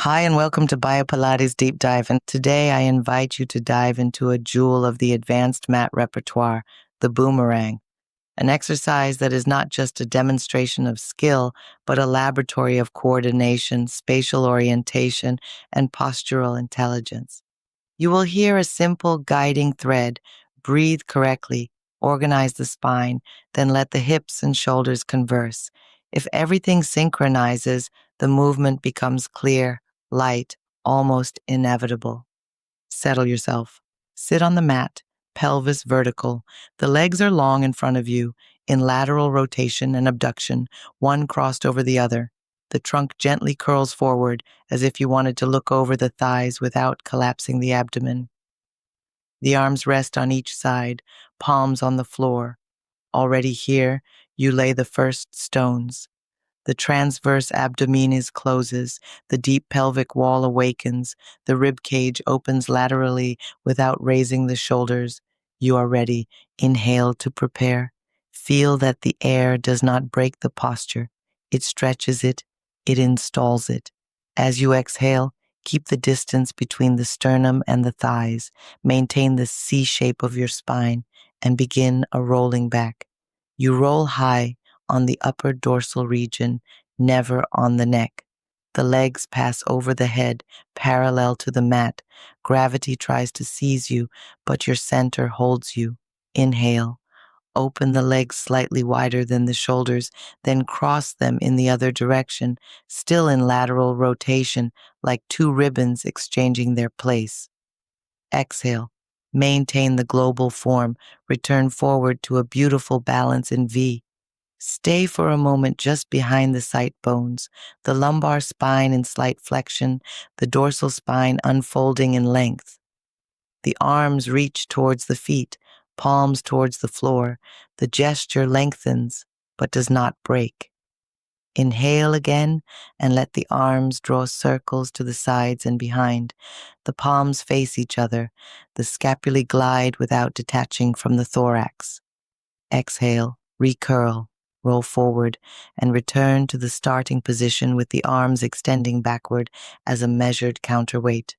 Hi, and welcome to Biopilates Deep Dive. And today I invite you to dive into a jewel of the advanced mat repertoire, the Boomerang, an exercise that is not just a demonstration of skill, but a laboratory of coordination, spatial orientation, and postural intelligence. You will hear a simple guiding thread: breathe correctly, organize the spine, then let the hips and shoulders converse. If everything synchronizes, the movement becomes clear, light, almost inevitable. Settle yourself. Sit on the mat, pelvis vertical. The legs are long in front of you, in lateral rotation and abduction, one crossed over the other. The trunk gently curls forward as if you wanted to look over the thighs without collapsing the abdomen. The arms rest on each side, palms on the floor. Already here, you lay the first stones. The transverse abdominis closes, the deep pelvic wall awakens, the rib cage opens laterally without raising the shoulders. You are ready. Inhale to prepare. Feel that the air does not break the posture. It stretches it, it installs it. As you exhale, keep the distance between the sternum and the thighs. Maintain the C shape of your spine and begin a rolling back. You roll high on the upper dorsal region, never on the neck. The legs pass over the head, parallel to the mat. Gravity tries to seize you, but your center holds you. Inhale. Open the legs slightly wider than the shoulders, then cross them in the other direction, still in lateral rotation, like two ribbons exchanging their place. Exhale. Maintain the global form. Return forward to a beautiful balance in V. Stay for a moment just behind the sight bones, the lumbar spine in slight flexion, the dorsal spine unfolding in length. The arms reach towards the feet, palms towards the floor. The gesture lengthens, but does not break. Inhale again and let the arms draw circles to the sides and behind. The palms face each other. The scapulae glide without detaching from the thorax. Exhale, recurl. Roll forward and return to the starting position with the arms extending backward as a measured counterweight.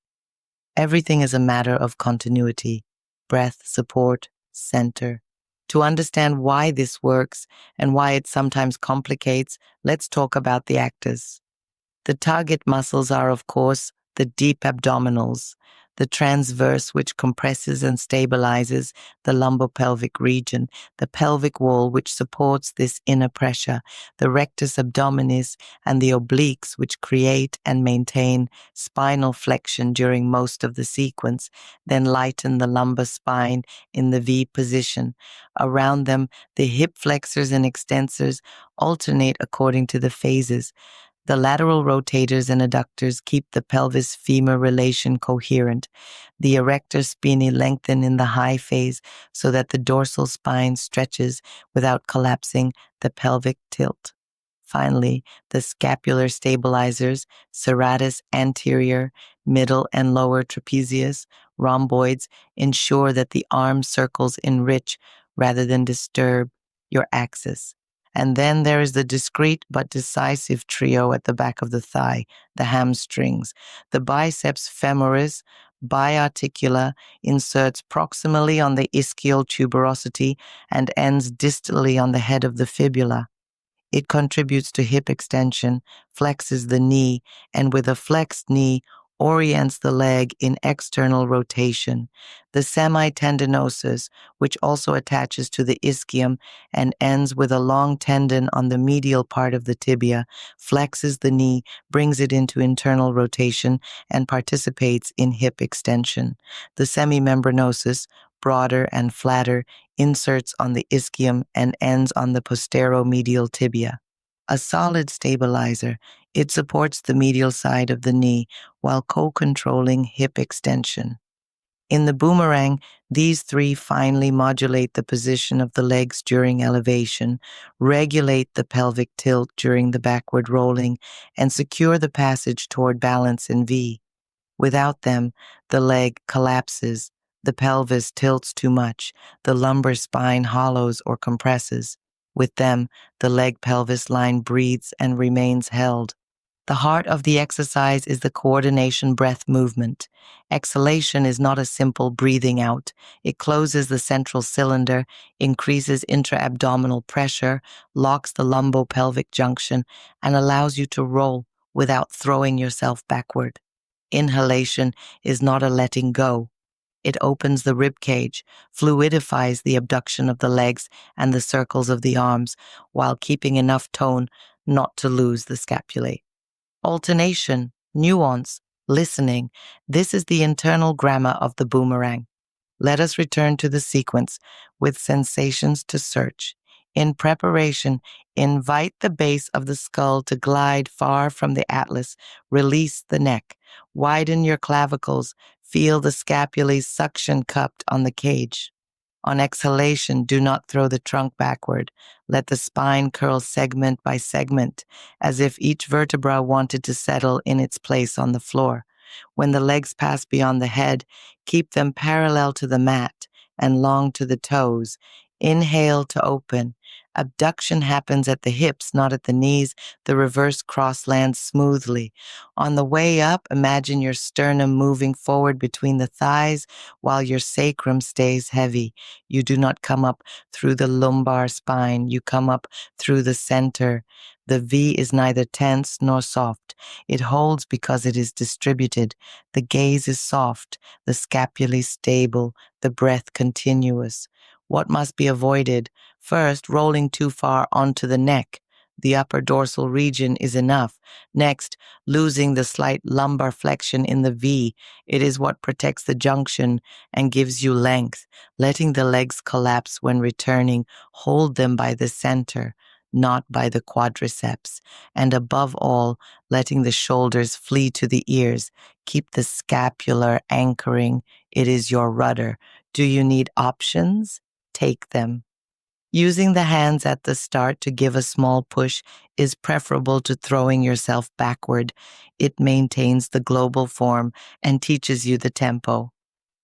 Everything is a matter of continuity, breath, support, center. To understand why this works and why it sometimes complicates, let's talk about the actors. The target muscles are, of course, the deep abdominals, the transverse, which compresses and stabilizes the lumbopelvic region, the pelvic wall, which supports this inner pressure, the rectus abdominis, and the obliques, which create and maintain spinal flexion during most of the sequence, then lighten the lumbar spine in the V position. Around them, the hip flexors and extensors alternate according to the phases. The lateral rotators and adductors keep the pelvis-femur relation coherent. The erector spinae lengthen in the high phase so that the dorsal spine stretches without collapsing the pelvic tilt. Finally, the scapular stabilizers, serratus anterior, middle and lower trapezius, rhomboids, ensure that the arm circles enrich rather than disturb your axis. And then there is the discrete but decisive trio at the back of the thigh, the hamstrings. The biceps femoris, biarticular, inserts proximally on the ischial tuberosity and ends distally on the head of the fibula. It contributes to hip extension, flexes the knee, and with a flexed knee, orients the leg in external rotation. The semitendinosus, which also attaches to the ischium and ends with a long tendon on the medial part of the tibia, flexes the knee, brings it into internal rotation, and participates in hip extension. The semimembranosus, broader and flatter, inserts on the ischium and ends on the posteromedial tibia. A solid stabilizer, it supports the medial side of the knee while co-controlling hip extension. In the Boomerang, these three finely modulate the position of the legs during elevation, regulate the pelvic tilt during the backward rolling, and secure the passage toward balance in V. Without them, the leg collapses, the pelvis tilts too much, the lumbar spine hollows or compresses. With them, the leg-pelvis line breathes and remains held. The heart of the exercise is the coordination breath movement. Exhalation is not a simple breathing out. It closes the central cylinder, increases intra-abdominal pressure, locks the lumbopelvic junction, and allows you to roll without throwing yourself backward. Inhalation is not a letting go. It opens the rib cage, fluidifies the abduction of the legs and the circles of the arms, while keeping enough tone not to lose the scapulae. Alternation, nuance, listening, this is the internal grammar of the boomerang. Let us return to the sequence with sensations to search. In preparation, invite the base of the skull to glide far from the atlas. Release the neck. Widen your clavicles. Feel the scapulae suction cupped on the cage. On exhalation, do not throw the trunk backward. Let the spine curl segment by segment, as if each vertebra wanted to settle in its place on the floor. When the legs pass beyond the head, keep them parallel to the mat and long to the toes. Inhale to open. Abduction happens at the hips, not at the knees. The reverse cross lands smoothly. On the way up, imagine your sternum moving forward between the thighs while your sacrum stays heavy. You do not come up through the lumbar spine. You come up through the center. The V is neither tense nor soft. It holds because it is distributed. The gaze is soft, the scapulae stable, the breath continuous. What must be avoided? First, rolling too far onto the neck. The upper dorsal region is enough. Next, losing the slight lumbar flexion in the V. It is what protects the junction and gives you length. Letting the legs collapse when returning, hold them by the center, not by the quadriceps. And above all, letting the shoulders flee to the ears. Keep the scapular anchoring. It is your rudder. Do you need options? Take them. Using the hands at the start to give a small push is preferable to throwing yourself backward. It maintains the global form and teaches you the tempo.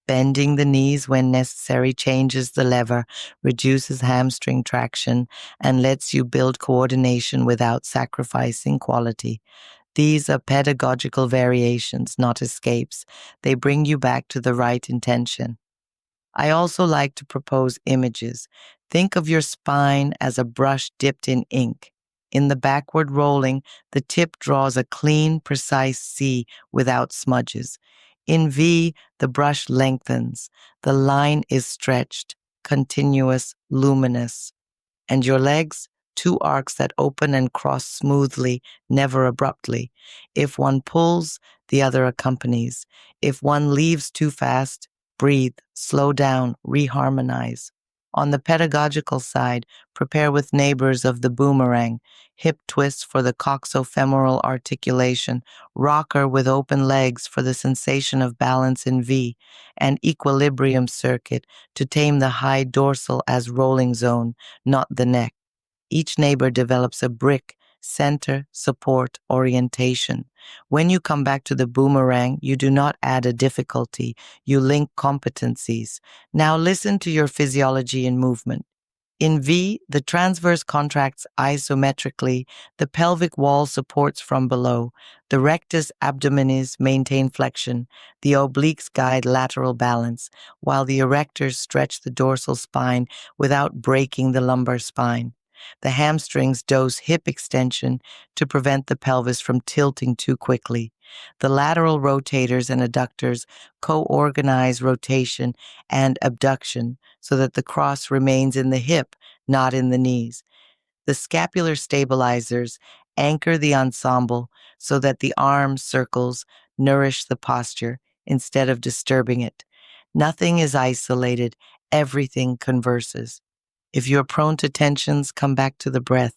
Bending the knees when necessary changes the lever, reduces hamstring traction, and lets you build coordination without sacrificing quality. These are pedagogical variations, not escapes. They bring you back to the right intention. I also like to propose images. Think of your spine as a brush dipped in ink. In the backward rolling, the tip draws a clean, precise C without smudges. In V, the brush lengthens. The line is stretched, continuous, luminous. And your legs? Two arcs that open and cross smoothly, never abruptly. If one pulls, the other accompanies. If one leaves too fast, breathe, slow down, reharmonize. On the pedagogical side, prepare with neighbors of the boomerang, hip twists for the coxofemoral articulation, rocker with open legs for the sensation of balance in V, and equilibrium circuit to tame the high dorsal as rolling zone, not the neck. Each neighbor develops a brick, center, support, orientation. When you come back to the boomerang, you do not add a difficulty, you link competencies. Now listen to your physiology in movement. In V, the transverse contracts isometrically, the pelvic wall supports from below, the rectus abdominis maintain flexion, the obliques guide lateral balance, while the erectors stretch the dorsal spine without breaking the lumbar spine. The hamstrings dose hip extension to prevent the pelvis from tilting too quickly. The lateral rotators and adductors co-organize rotation and abduction so that the cross remains in the hip, not in the knees. The scapular stabilizers anchor the ensemble so that the arm circles nourish the posture instead of disturbing it. Nothing is isolated, everything converses. If you're prone to tensions, come back to the breath.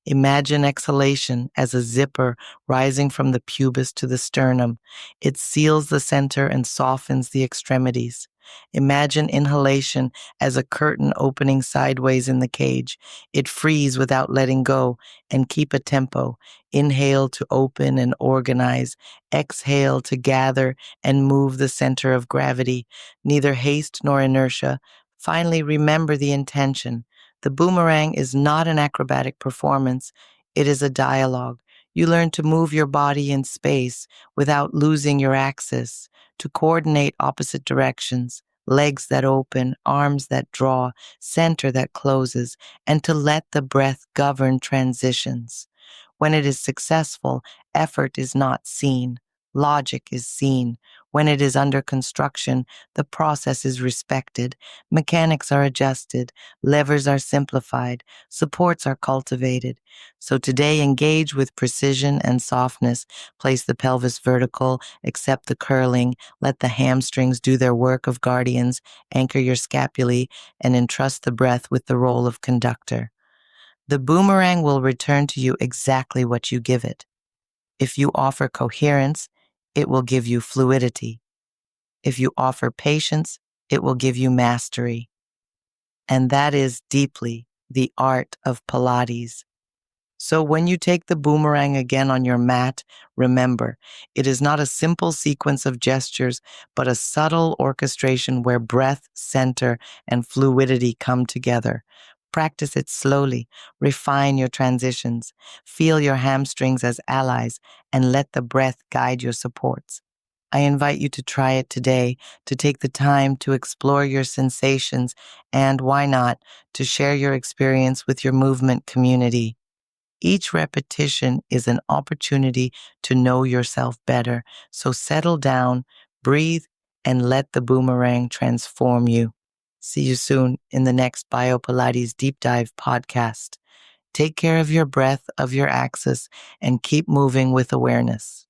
Imagine exhalation as a zipper rising from the pubis to the sternum. It seals the center and softens the extremities. Imagine inhalation as a curtain opening sideways in the cage. It frees without letting go, and keep a tempo. Inhale to open and organize. Exhale to gather and move the center of gravity. Neither haste nor inertia. Finally, remember the intention. The boomerang is not an acrobatic performance. It is a dialogue. You learn to move your body in space without losing your axis, to coordinate opposite directions, legs that open, arms that draw, center that closes, and to let the breath govern transitions. When it is successful, effort is not seen. Logic is seen. When it is under construction, the process is respected. Mechanics are adjusted. Levers are simplified. Supports are cultivated. So today, engage with precision and softness. Place the pelvis vertical, accept the curling, let the hamstrings do their work of guardians, anchor your scapulae, and entrust the breath with the role of conductor. The boomerang will return to you exactly what you give it. If you offer coherence, it will give you fluidity. If you offer patience, it will give you mastery. And that is deeply the art of Pilates. So when you take the boomerang again on your mat, remember, it is not a simple sequence of gestures, but a subtle orchestration where breath, center, and fluidity come together. Practice it slowly, refine your transitions, feel your hamstrings as allies, and let the breath guide your supports. I invite you to try it today, to take the time to explore your sensations, and why not, to share your experience with your movement community. Each repetition is an opportunity to know yourself better. So settle down, breathe, and let the boomerang transform you. See you soon in the next Biopilates Deep Dive podcast. Take care of your breath, of your axis, and keep moving with awareness.